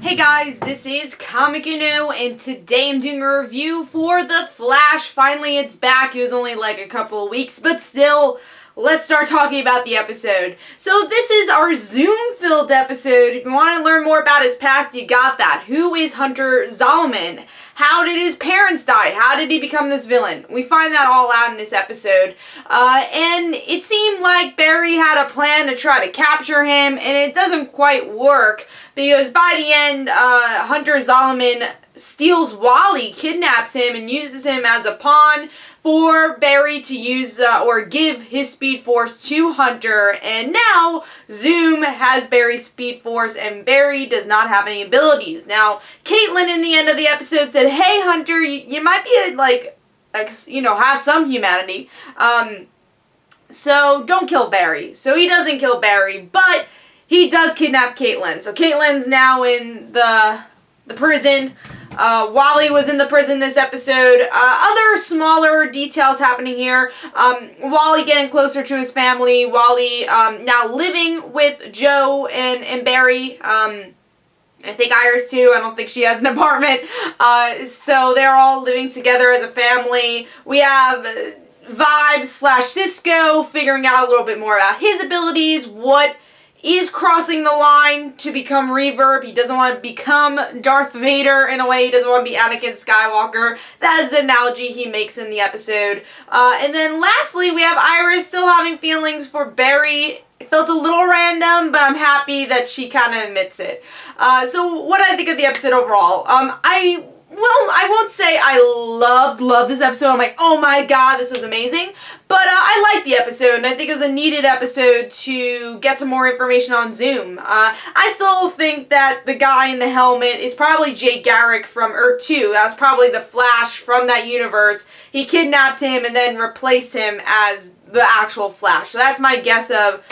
Hey guys, this is Comic and today I'm doing a review for The Flash. Finally, it's back. It was only like a couple of weeks, but still, let's start talking about the episode. So this is our Zoom-filled episode. If you want to learn more about his past, you got that. Who is Hunter Zolomon? How did his parents die? How did he become this villain? We find that all out in this episode. And it seemed like Barry had a plan to try to capture him, and it doesn't quite work, because by the end, Hunter Zolomon steals Wally, kidnaps him, and uses him as a pawn for Barry to use or give his Speed Force to Hunter, and now Zoom has Barry's Speed Force and Barry does not have any abilities. Now, Caitlin in the end of the episode said, hey Hunter, you might be have some humanity, so don't kill Barry. So he doesn't kill Barry, but he does kidnap Caitlin. So Caitlin's now in the prison. Wally was in the prison this episode. Other smaller details happening here. Wally getting closer to his family. Wally now living with Joe and Barry. I think Iris too. I don't think she has an apartment. So they're all living together as a family. We have Vibe/Cisco figuring out a little bit more about his abilities. What is crossing the line to become Reverb. He doesn't want to become Darth Vader in a way. He doesn't want to be Anakin Skywalker. That is the analogy he makes in the episode. And then lastly, we have Iris still having feelings for Barry. It felt a little random, but I'm happy that she kind of admits it. So what did I think of the episode overall? I won't say I loved this episode. I'm like, oh my god, this was amazing. But I liked the episode, and I think it was a needed episode to get some more information on Zoom. I still think that the guy in the helmet is probably Jay Garrick from Earth 2. That's probably the Flash from that universe. He kidnapped him and then replaced him as the actual Flash. So that's my guess of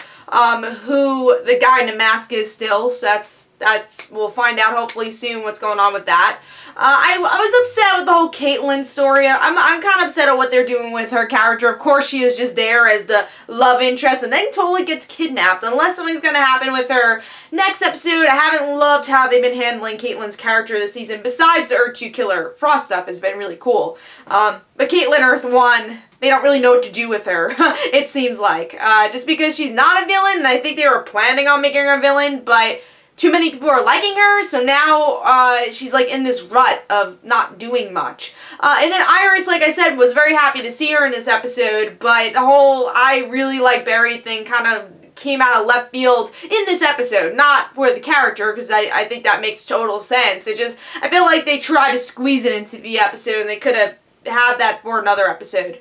who the guy in the mask is still. So that's we'll find out hopefully soon what's going on with that. I was upset with the whole Caitlin story. I'm kind of upset at what they're doing with her character. Of course, she is just there as the love interest and then totally gets kidnapped unless something's going to happen with her next episode. I haven't loved how they've been handling Caitlin's character this season. Besides the Earth 2 Killer Frost stuff has been really cool. But Caitlin Earth 1, they don't really know what to do with her, it seems like. Just because she's not a villain, and I think they were planning on making her a villain, but too many people are liking her, so now she's like in this rut of not doing much. And then Iris, like I said, was very happy to see her in this episode, but the whole I really like Barry thing kind of came out of left field in this episode. Not for the character, because I think that makes total sense. I feel like they tried to squeeze it into the episode, and they could have had that for another episode.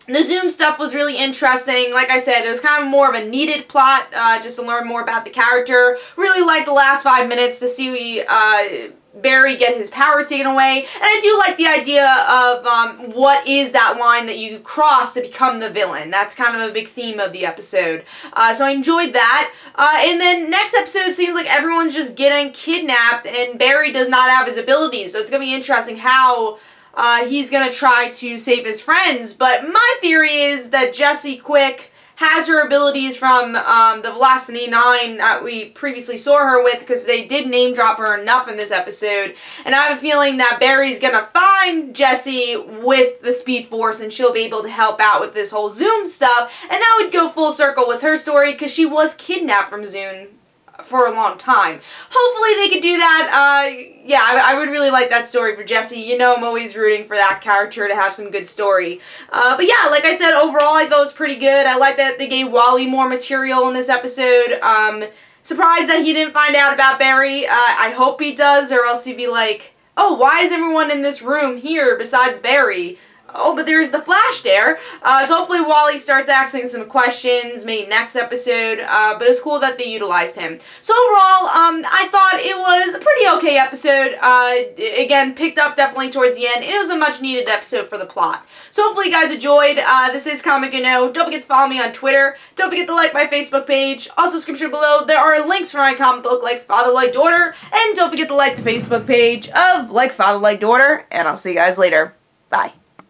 The Zoom stuff was really interesting. Like I said, it was kind of more of a needed plot, just to learn more about the character. Really liked the last 5 minutes to see Barry get his powers taken away. And I do like the idea of what is that line that you cross to become the villain. That's kind of a big theme of the episode. So I enjoyed that. And then next episode seems like everyone's just getting kidnapped and Barry does not have his abilities. So it's going to be interesting how he's going to try to save his friends, but my theory is that Jessie Quick has her abilities from the Velocity 9 that we previously saw her with, because they did name drop her enough in this episode, and I have a feeling that Barry's going to find Jessie with the Speed Force and she'll be able to help out with this whole Zoom stuff, and that would go full circle with her story because she was kidnapped from Zoom for a long time. Hopefully they could do that. Yeah, I would really like that story for Jessie. You know, I'm always rooting for that character to have some good story. But yeah, like I said, overall I thought it was pretty good. I like that they gave Wally more material in this episode. Surprised that he didn't find out about Barry. I hope he does, or else he'd be like, oh, why is everyone in this room here besides Barry? Oh, but there's the Flash there. So hopefully Wally starts asking some questions, maybe next episode. But it's cool that they utilized him. So overall, I thought it was a pretty okay episode. Again, picked up definitely towards the end. It was a much needed episode for the plot. So hopefully you guys enjoyed. This is Comic Don't forget to follow me on Twitter. Don't forget to like my Facebook page. Also, description below, there are links for my comic book, Like Father, Like Daughter. And don't forget to like the Facebook page of Like Father, Like Daughter. And I'll see you guys later. Bye.